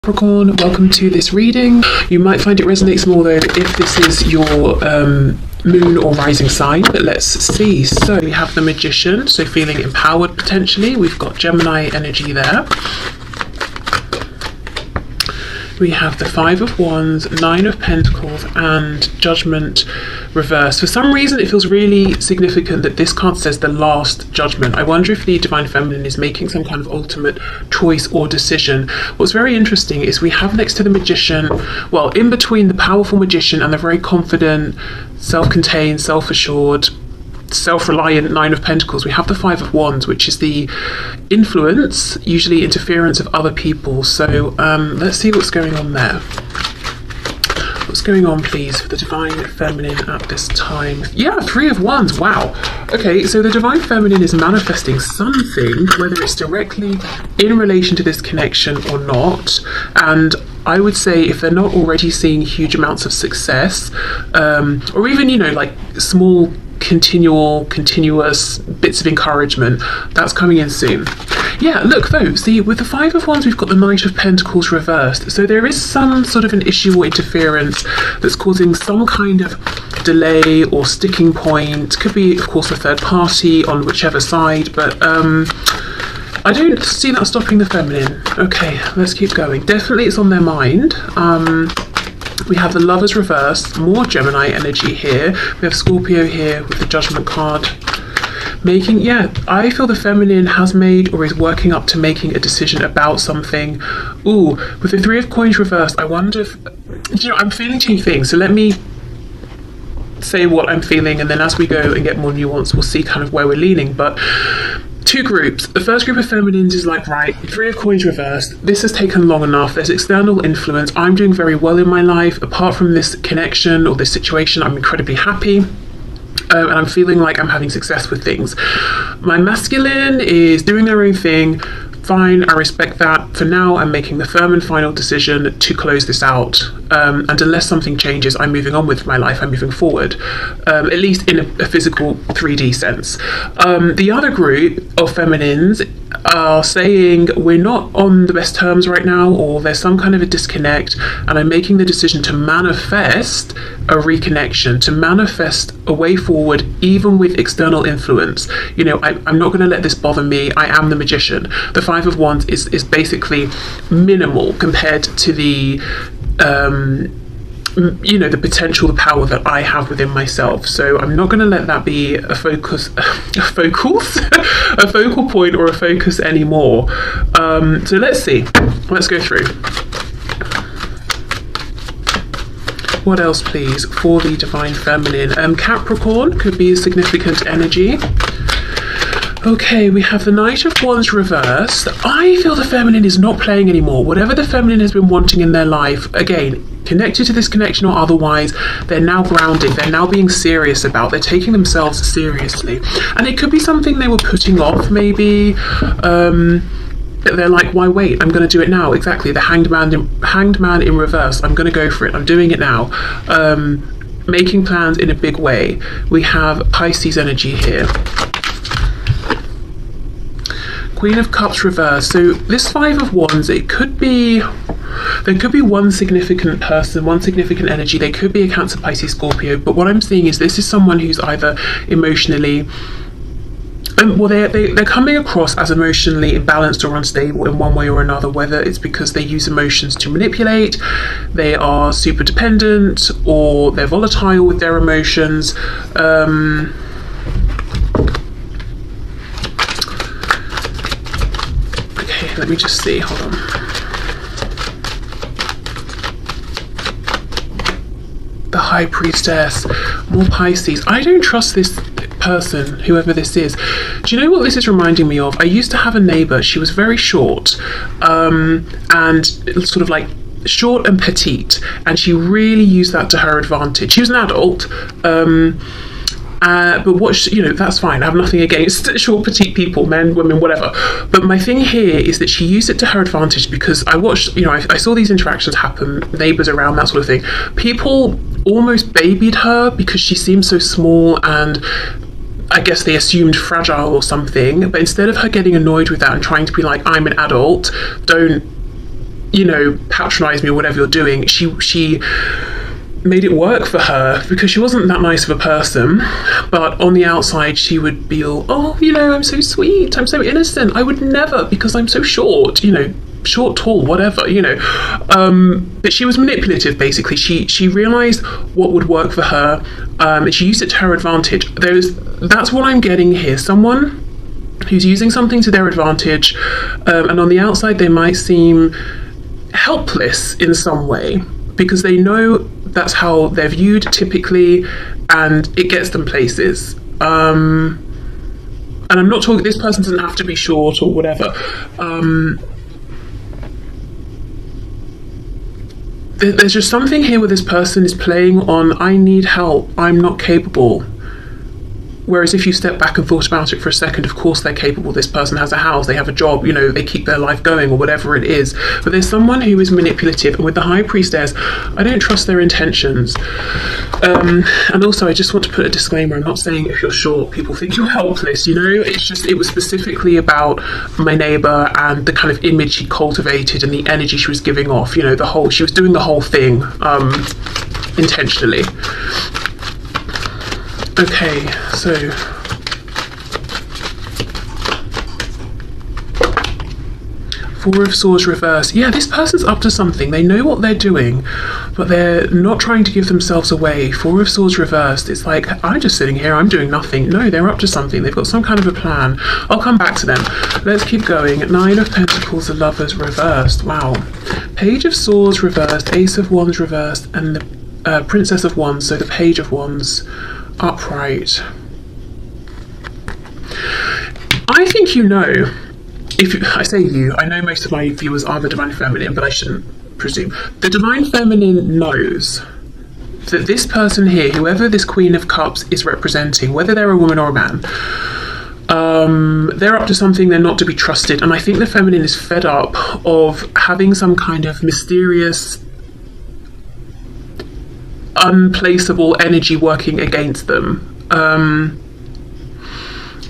Capricorn, welcome to this reading. You might find it resonates more though if this is your moon or rising sign, but let's see. So we have the Magician, so feeling empowered potentially. We've got Gemini energy there. We have the Five of Wands, Nine of Pentacles, and Judgment reversed. For some reason, it feels really significant that this card says the Last Judgment. I wonder if the Divine Feminine is making some kind of ultimate choice or decision. What's very interesting is we have next to the Magician, well, in between the powerful Magician and the very confident, self-contained, self-assured, self-reliant Nine of Pentacles, we have the Five of Wands, which is the influence, usually interference of other people. So let's see what's going on there. What's going on, please, for the Divine Feminine at this time? Yeah, Three of Wands. Wow. Okay, so the Divine Feminine is manifesting something, whether it's directly in relation to this connection or not. And I would say if they're not already seeing huge amounts of success, or even, you know, like small continuous bits of encouragement, that's coming in soon. Yeah, look though, see, with the Five of Wands we've got the Knight of Pentacles reversed, so there is some sort of an issue or interference that's causing some kind of delay or sticking point. Could be, of course, a third party on whichever side, but I don't see that stopping the feminine. Okay, let's keep going. Definitely it's on their mind. We have the Lovers reversed, more Gemini energy here. We have Scorpio here with the Judgment card. Yeah, I feel the feminine has made or is working up to making a decision about something. Ooh, with the Three of Coins reversed, I wonder if, you know, I'm feeling two things. So let me say what I'm feeling, and then as we go and get more nuance, we'll see kind of where we're leaning. But two groups. The first group of feminines is like, right, Three of Coins reversed, this has taken long enough, there's external influence, I'm doing very well in my life, apart from this connection or this situation, I'm incredibly happy. And I'm feeling like I'm having success with things. My masculine is doing their own thing. Fine, I respect that. For now, I'm making the firm and final decision to close this out. And unless something changes, I'm moving on with my life. I'm moving forward, at least in a physical 3D sense. The other group of feminines are saying we're not on the best terms right now, or there's some kind of a disconnect, and I'm making the decision to manifest a reconnection, to manifest a way forward, even with external influence. You know, I'm not going to let this bother me. I am the Magician. The Five of Wands is basically minimal compared to the you know, the potential, the power that I have within myself. So I'm not going to let that be a focus, a focal point or a focus anymore. So let's see. Let's go through. What else, please, for the Divine Feminine? Capricorn could be a significant energy. Okay, we have the Knight of Wands reversed. I feel the feminine is not playing anymore. Whatever the feminine has been wanting in their life, again, connected to this connection or otherwise, they're now grounded. They're now being serious about. They're taking themselves seriously. And it could be something they were putting off, maybe. They're like, why wait? I'm going to do it now. Exactly, the Hanged Man in reverse. I'm going to go for it. I'm doing it now. Making plans in a big way. We have Pisces energy here. Queen of Cups reversed. So this Five of Wands, there could be one significant person, one significant energy. They could be a Cancer, Pisces, Scorpio, but what I'm seeing is this is someone who's either emotionally, well, they're coming across as emotionally imbalanced or unstable in one way or another, whether it's because they use emotions to manipulate, they are super dependent, or they're volatile with their emotions. Let me just see, hold on. The High Priestess, more Pisces. I don't trust this person, whoever this is. Do you know what this is reminding me of? I used to have a neighbour, she was very short, and sort of like short and petite, and she really used that to her advantage. She was an adult, but what, you know, that's fine. I have nothing against short, petite people, men, women, whatever. But my thing here is that she used it to her advantage, because I watched, you know, I saw these interactions happen, neighbours around, that sort of thing. People almost babied her because she seemed so small, and I guess they assumed fragile or something. But instead of her getting annoyed with that and trying to be like, I'm an adult, don't you know, patronize me or whatever you're doing. She made it work for her because she wasn't that nice of a person, but on the outside she would be all, oh, you know, I'm so sweet, I'm so innocent, I would never, because I'm so short, you know, short, tall, whatever, you know. But she was manipulative, basically. She realized what would work for her, and she used it to her advantage. That's what I'm getting here. Someone who's using something to their advantage, and on the outside they might seem helpless in some way, because they know that's how they're viewed typically, and it gets them places. And I'm not talking, this person doesn't have to be short or whatever. There's just something here where this person is playing on, I need help, I'm not capable. Whereas if you step back and thought about it for a second, of course they're capable. This person has a house, they have a job, you know, they keep their life going or whatever it is. But there's someone who is manipulative, and with the High Priestess, I don't trust their intentions. And also, I just want to put a disclaimer. I'm not saying if you're short, people think you're helpless, you know. It's just, it was specifically about my neighbour and the kind of image she cultivated and the energy she was giving off, you know, she was doing the whole thing intentionally. Okay, so Four of Swords reverse. Yeah, this person's up to something. They know what they're doing, but they're not trying to give themselves away. Four of Swords reversed. It's like, I'm just sitting here, I'm doing nothing. No, they're up to something. They've got some kind of a plan. I'll come back to them. Let's keep going. Nine of Pentacles, the Lovers reversed. Wow. Page of Swords reversed, Ace of Wands reversed, and the Princess of Wands, so the Page of Wands upright. I think you know, I say you, I know most of my viewers are the Divine Feminine, but I shouldn't presume. The Divine Feminine knows that this person here, whoever this Queen of Cups is representing, whether they're a woman or a man, they're up to something, they're not to be trusted. And I think the Feminine is fed up of having some kind of mysterious, unplaceable energy working against them.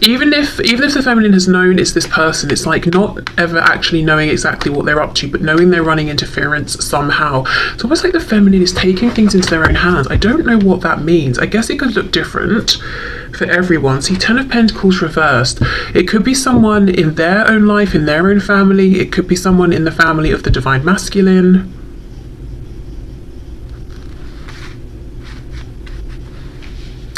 Even if the Feminine has known it's this person, it's like not ever actually knowing exactly what they're up to, but knowing they're running interference somehow. It's almost like the Feminine is taking things into their own hands. I don't know what that means. I guess it could look different for everyone. See, Ten of Pentacles reversed. It could be someone in their own life, in their own family. It could be someone in the family of the Divine Masculine.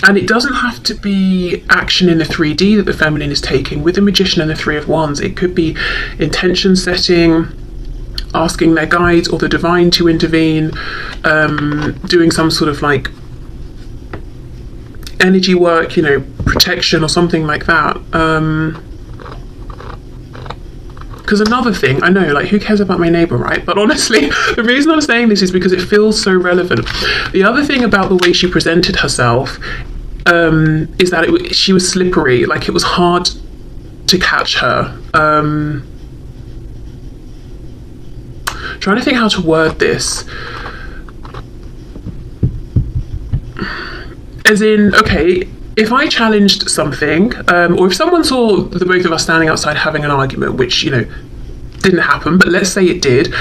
And it doesn't have to be action in the 3D that the Feminine is taking. With the Magician and the Three of Wands, it could be intention setting, asking their guides or the Divine to intervene, doing some sort of like energy work, you know, protection or something like that. Because another thing, I know, like, who cares about my neighbour, right? But honestly, the reason I'm saying this is because it feels so relevant. The other thing about the way she presented herself is that she was slippery, like it was hard to catch her. Trying to think how to word this. As in, okay, if I challenged something, or if someone saw the both of us standing outside having an argument, which, you know, didn't happen, but let's say it did,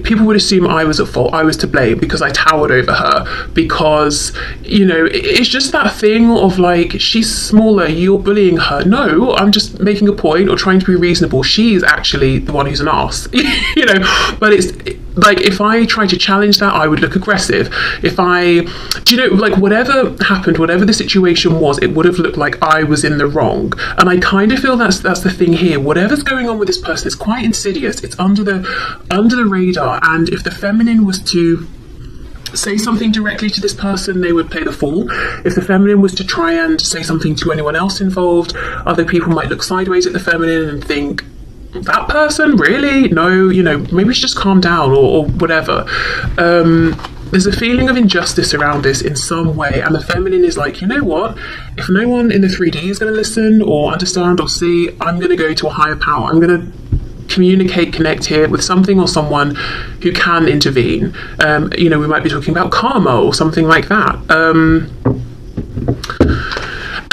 people would assume I was at fault, I was to blame because I towered over her, because, you know, it's just that thing of like, she's smaller, you're bullying her. No, I'm just making a point or trying to be reasonable. She's actually the one who's an arse, you know, but it's like, if I tried to challenge that, I would look aggressive. Do you know, like, whatever happened, whatever the situation was, it would have looked like I was in the wrong. And I kind of feel that's the thing here. Whatever's going on with this person, it's quite insidious. It's under the radar. And if the Feminine was to say something directly to this person, they would play the fool. If the Feminine was to try and say something to anyone else involved, other people might look sideways at the Feminine and think, that person, really? No, you know, maybe we should just calm down or whatever. There's a feeling of injustice around this in some way, and the Feminine is like, you know what, if no one in the 3D is going to listen or understand or see, I'm going to go to a higher power. I'm going to connect here with something or someone who can intervene. You know, we might be talking about karma or something like that.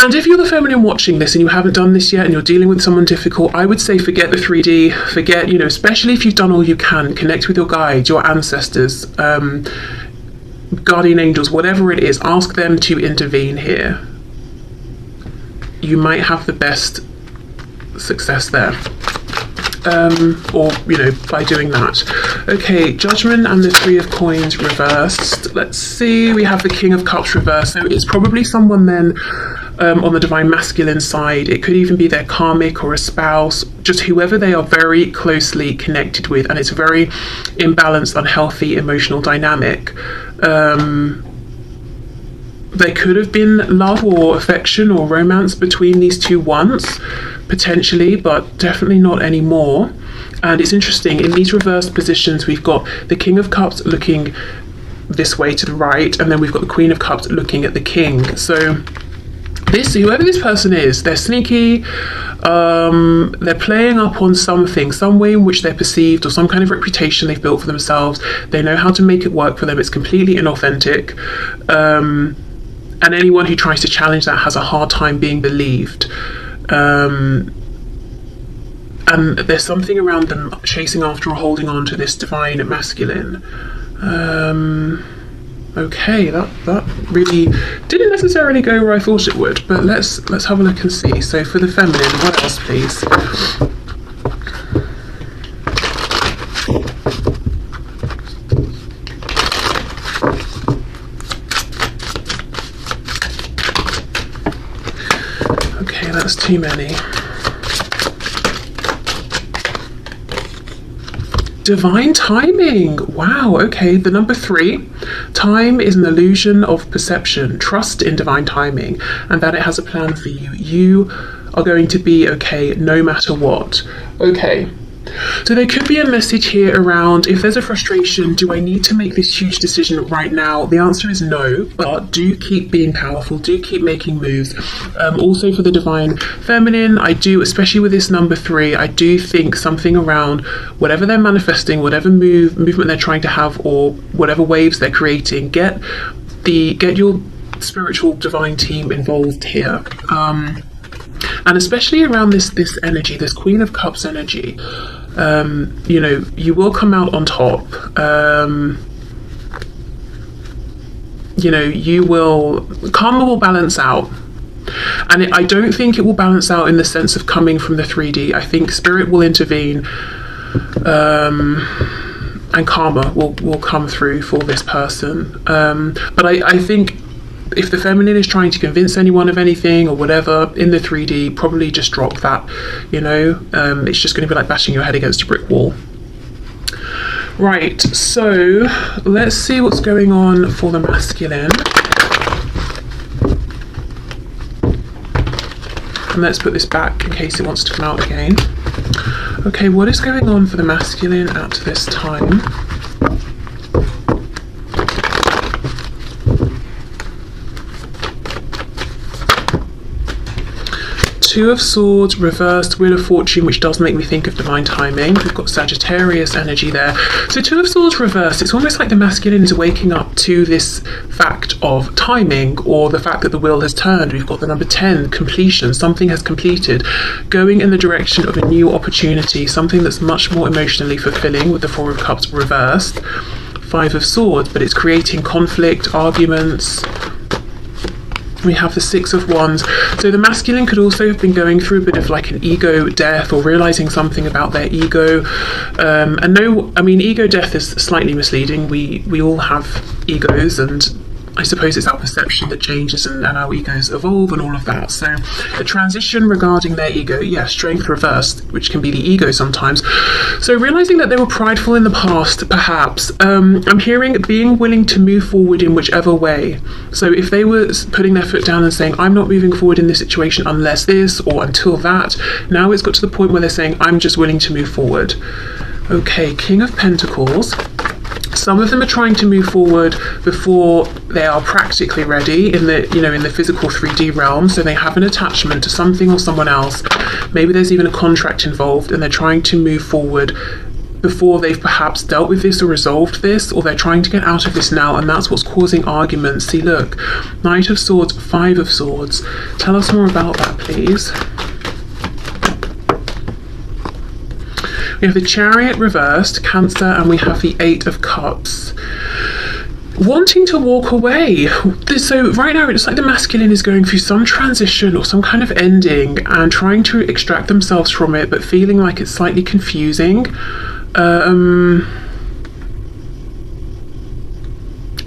And if you're the feminine watching this and you haven't done this yet and you're dealing with someone difficult, I would say forget the 3D, forget, especially if you've done all you can, connect with your guides, your ancestors, guardian angels, whatever it is, ask them to intervene here. You might have the best success there. Or by doing that. Okay, Judgment and the 3 of Coins reversed. Let's see, we have the King of Cups reversed, so it's probably someone then on the divine masculine side. It could even be their karmic or a spouse, just whoever they are very closely connected with, and it's a very imbalanced, unhealthy emotional dynamic. There could have been love or affection or romance between these two once, potentially, but definitely not anymore. And it's interesting, in these reversed positions, we've got the King of Cups looking this way to the right, and then we've got the Queen of Cups looking at the King. So whoever this person is, they're sneaky, they're playing up on something, some way in which they're perceived, or some kind of reputation they've built for themselves. They know how to make it work for them. It's completely inauthentic. And anyone who tries to challenge that has a hard time being believed. And there's something around them chasing after or holding on to this divine masculine. Okay, that really didn't necessarily go where I thought it would, but let's have a look and see. So for the feminine, what else, please? Okay, that's too many. Divine timing. Wow, okay, the number 3. Time is an illusion of perception. Trust in divine timing and that it has a plan for you. You are going to be okay no matter what. Okay. So there could be a message here around, if there's a frustration, do I need to make this huge decision right now? The answer is no, but do keep being powerful, do keep making moves. Also for the divine feminine, I do, especially with this number 3, I do think something around whatever they're manifesting, whatever movement they're trying to have, or whatever waves they're creating, get your spiritual divine team involved here. And especially around this energy, this Queen of Cups energy, you will come out on top. Karma will balance out. And I don't think it will balance out in the sense of coming from the 3D. I think spirit will intervene, and karma will come through for this person. But I think if the feminine is trying to convince anyone of anything or whatever in the 3D, probably just drop that. It's just going to be like bashing your head against a brick wall. Right, so let's see what's going on for the masculine. And let's put this back in case it wants to come out again. Okay, what is going on for the masculine at this time? Two of Swords reversed, Wheel of Fortune, which does make me think of divine timing. We've got Sagittarius energy there. So Two of Swords reversed, it's almost like the masculine is waking up to this fact of timing, or the fact that the wheel has turned. We've got the number 10, completion, something has completed, going in the direction of a new opportunity, something that's much more emotionally fulfilling, with the Four of Cups reversed. Five of Swords, but it's creating conflict, arguments. We have the Six of Wands. So the masculine could also have been going through a bit of like an ego death, or realizing something about their ego. Ego death is slightly misleading. We all have egos, and I suppose it's our perception that changes and our egos evolve and all of that. So a transition regarding their ego, strength reversed, which can be the ego sometimes. So realizing that they were prideful in the past, perhaps. I'm hearing being willing to move forward in whichever way. So if they were putting their foot down and saying, I'm not moving forward in this situation unless this or until that, now it's got to the point where they're saying, I'm just willing to move forward. Okay, King of Pentacles. Some of them are trying to move forward before they are practically ready in the physical 3D realm. So they have an attachment to something or someone else. Maybe there's even a contract involved, and they're trying to move forward before they've perhaps dealt with this or resolved this, or they're trying to get out of this now, and that's what's causing arguments. See, look, Knight of Swords, Five of Swords. Tell us more about that, please. We have the Chariot reversed, Cancer, and we have the Eight of Cups. Wanting to walk away. So right now it's like the masculine is going through some transition or some kind of ending and trying to extract themselves from it, but feeling like it's slightly confusing. The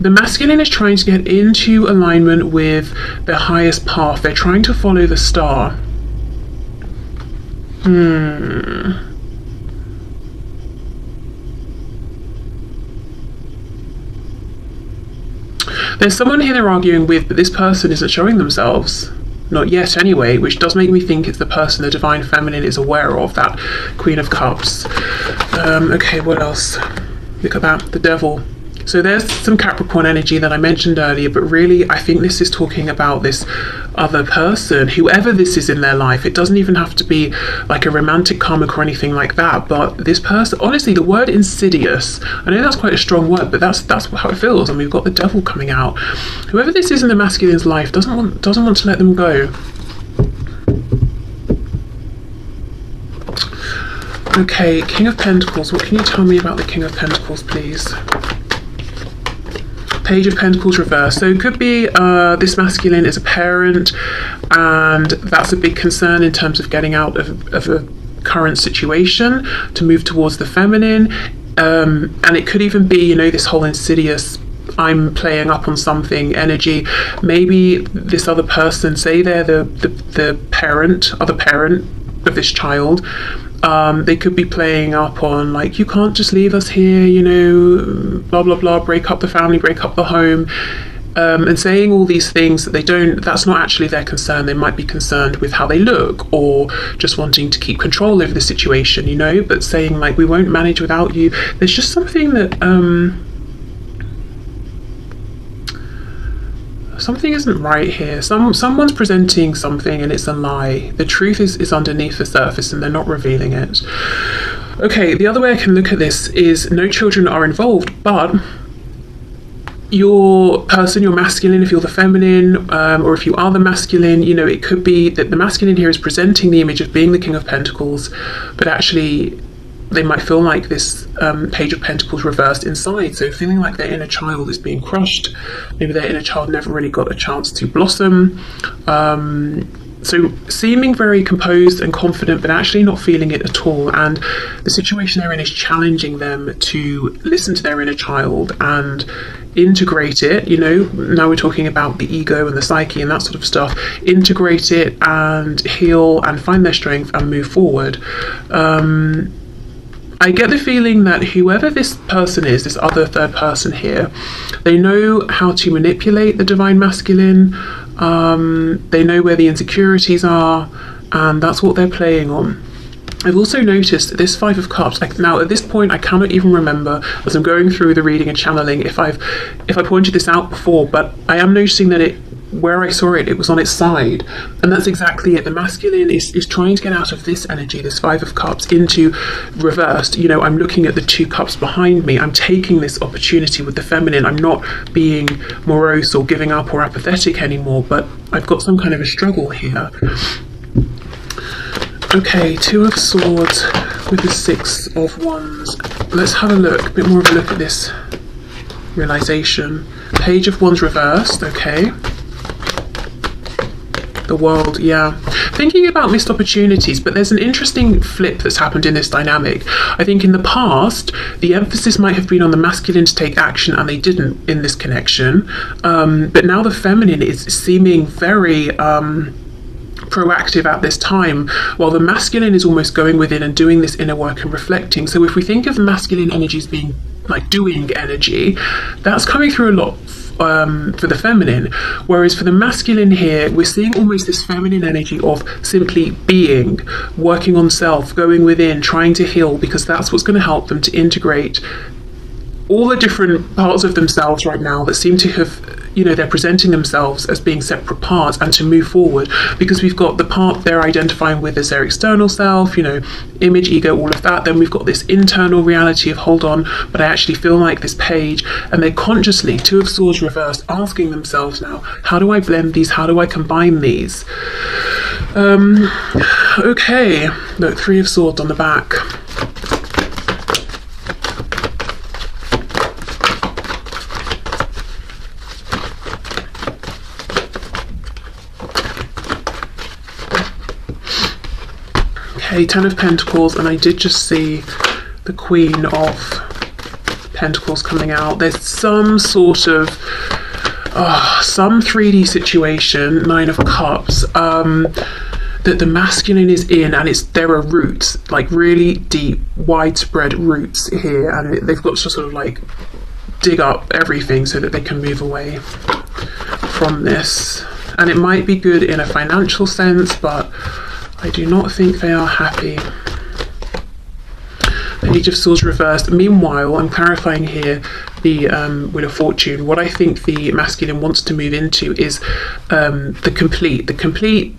masculine is trying to get into alignment with their highest path. They're trying to follow the star. There's someone here they're arguing with, but this person isn't showing themselves. Not yet anyway, which does make me think it's the person the Divine Feminine is aware of, that Queen of Cups. Okay, what else? Look at that, the Devil. So there's some Capricorn energy that I mentioned earlier, but really I think this is talking about this other person, whoever this is in their life. It doesn't even have to be like a romantic karmic or anything like that, but this person, honestly, the word insidious, I know that's quite a strong word, but that's how it feels, and we've got the Devil coming out. Whoever this is in the masculine's life doesn't want to let them go. Okay, King of Pentacles. What can you tell me about the King of Pentacles, please? Page of Pentacles reversed. So it could be this masculine is a parent, and that's a big concern in terms of getting out of a current situation to move towards the feminine. And it could even be, you know, this whole insidious, I'm playing up on something energy. Maybe this other person, say they're the parent, other parent of this child, they could be playing up on like, you can't just leave us here, you know, blah blah blah, break up the family, break up the home, and saying all these things that that's not actually their concern. They might be concerned with how they look, or just wanting to keep control over the situation, you know, but saying like, we won't manage without you. There's just something that something isn't right here. Someone's presenting something and it's a lie. The truth is underneath the surface and they're not revealing it. Okay, the other way I can look at this is no children are involved, but your person, your masculine, if you're the feminine, or if you are the masculine, you know, it could be that the masculine here is presenting the image of being the King of Pentacles, but actually they might feel like this Page of Pentacles reversed inside, so feeling like their inner child is being crushed. Maybe their inner child never really got a chance to blossom. So seeming very composed and confident, but actually not feeling it at all. And the situation they're in is challenging them to listen to their inner child and integrate it. You know, now we're talking about the ego and the psyche and that sort of stuff. Integrate it and heal and find their strength and move forward. I get the feeling that whoever this person is, this other third person here, they know how to manipulate the Divine Masculine. They know where the insecurities are, and that's what they're playing on. I've also noticed this Five of Cups. Now at this point I cannot even remember, as I'm going through the reading and channeling, if I pointed this out before, but I am noticing that where I saw it was on its side, and that's exactly it. The masculine is trying to get out of this energy, this Five of Cups, into reversed. You know, I'm looking at the two cups behind me. I'm taking this opportunity with the feminine. I'm not being morose or giving up or apathetic anymore, but I've got some kind of a struggle here. Okay, Two of Swords with the Six of Wands. Let's have a look, a bit more of a look at this realization. Page of Wands reversed, okay. The World, yeah. Thinking about missed opportunities, but there's an interesting flip that's happened in this dynamic. I think in the past, the emphasis might have been on the masculine to take action, and they didn't in this connection. But now the feminine is seeming very proactive at this time, while the masculine is almost going within and doing this inner work and reflecting. So if we think of the masculine energies being like doing energy, that's coming through a lot for the feminine, whereas for the masculine here we're seeing almost this feminine energy of simply being, working on self, going within, trying to heal, because that's what's going to help them to integrate all the different parts of themselves right now that seem to have, you know, they're presenting themselves as being separate parts and to move forward, because we've got the part they're identifying with as their external self, you know, image, ego, all of that. Then we've got this internal reality of, hold on, but I actually feel like this page, and they're consciously, Two of Swords reversed, asking themselves now, how do I blend these? How do I combine these? Okay, look, Three of Swords on the back. Okay, Ten of Pentacles, and I did just see the Queen of Pentacles coming out. There's some sort of some 3D situation, Nine of Cups, that the masculine is in, and there are roots, like really deep, widespread roots here, and they've got to sort of like dig up everything so that they can move away from this. And it might be good in a financial sense, but I do not think they are happy. Page of Swords reversed. Meanwhile, I'm clarifying here the Wheel of Fortune. What I think the masculine wants to move into is the complete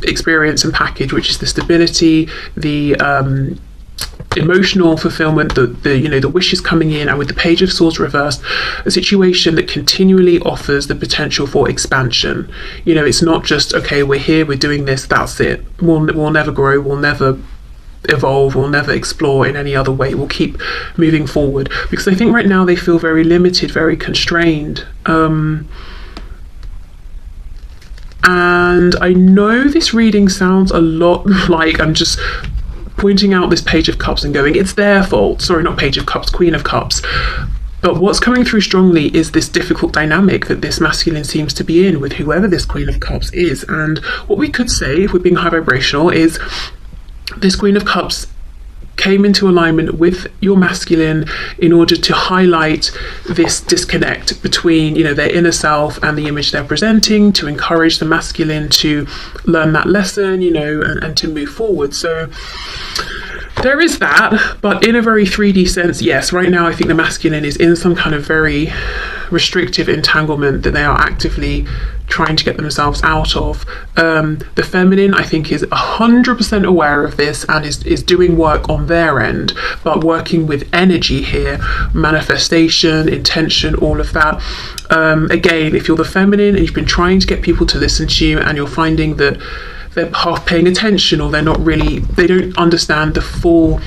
experience and package, which is the stability, the emotional fulfillment, the you know, the wishes coming in, and with the Page of Swords reversed, a situation that continually offers the potential for expansion. You know, it's not just, okay, we're here, we're doing this, that's it. We'll never grow, we'll never evolve, we'll never explore in any other way. We'll keep moving forward, because I think right now they feel very limited, very constrained. And I know this reading sounds a lot like I'm just pointing out this Page of Cups and going, it's their fault. Sorry, not Page of Cups, Queen of Cups. But what's coming through strongly is this difficult dynamic that this masculine seems to be in with whoever this Queen of Cups is. And what we could say, if we're being high vibrational, is this Queen of Cups came into alignment with your masculine in order to highlight this disconnect between, you know, their inner self and the image they're presenting, to encourage the masculine to learn that lesson, you know, and to move forward. So there is that, but in a very 3D sense, yes, right now I think the masculine is in some kind of very restrictive entanglement that they are actively trying to get themselves out of. The feminine, I think, is 100% aware of this and is doing work on their end, but working with energy here, manifestation, intention, all of that. Again, if you're the feminine and you've been trying to get people to listen to you, and you're finding that they're half paying attention, or they don't understand the full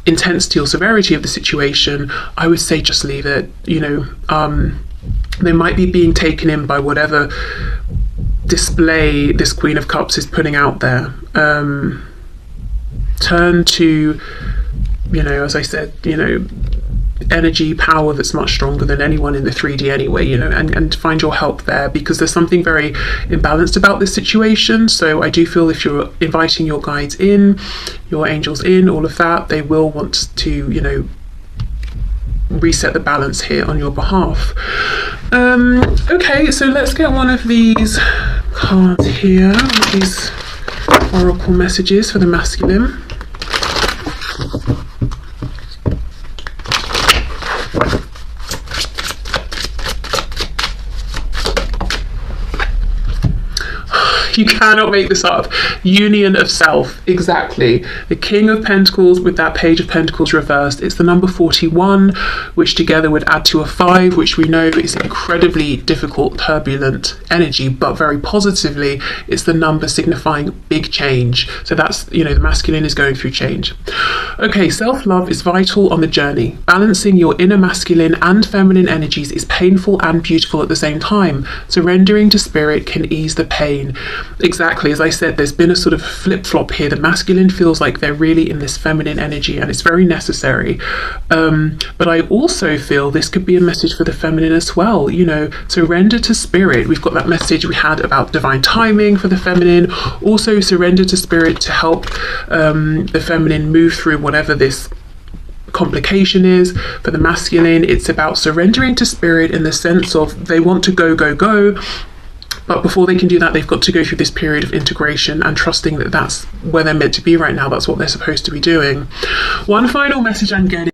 intensity or severity of the situation, I would say just leave it. You know, they might be being taken in by whatever display this Queen of Cups is putting out there. Turn to, you know, as I said, you know, energy, power that's much stronger than anyone in the 3D anyway, you know, and find your help there, because there's something very imbalanced about this situation. So I do feel if you're inviting your guides in, your angels in, all of that, they will want to, you know, reset the balance here on your behalf. Okay, so let's get one of these cards here, these oracle messages for the masculine. You cannot make this up. Union of self, exactly. The King of Pentacles with that Page of Pentacles reversed. It's the number 41, which together would add to a 5, which we know is incredibly difficult, turbulent energy, but very positively, it's the number signifying big change. So that's, you know, the masculine is going through change. Okay, self-love is vital on the journey. Balancing your inner masculine and feminine energies is painful and beautiful at the same time. Surrendering to spirit can ease the pain. Exactly, as I said, there's been a sort of flip-flop here. The masculine feels like they're really in this feminine energy, and it's very necessary. But I also feel this could be a message for the feminine as well. You know, surrender to spirit. We've got that message we had about divine timing for the feminine. Also surrender to spirit to help the feminine move through whatever this complication is. For the masculine, it's about surrendering to spirit in the sense of they want to go, go, go. But before they can do that, they've got to go through this period of integration and trusting that that's where they're meant to be right now. That's what they're supposed to be doing. One final message I'm getting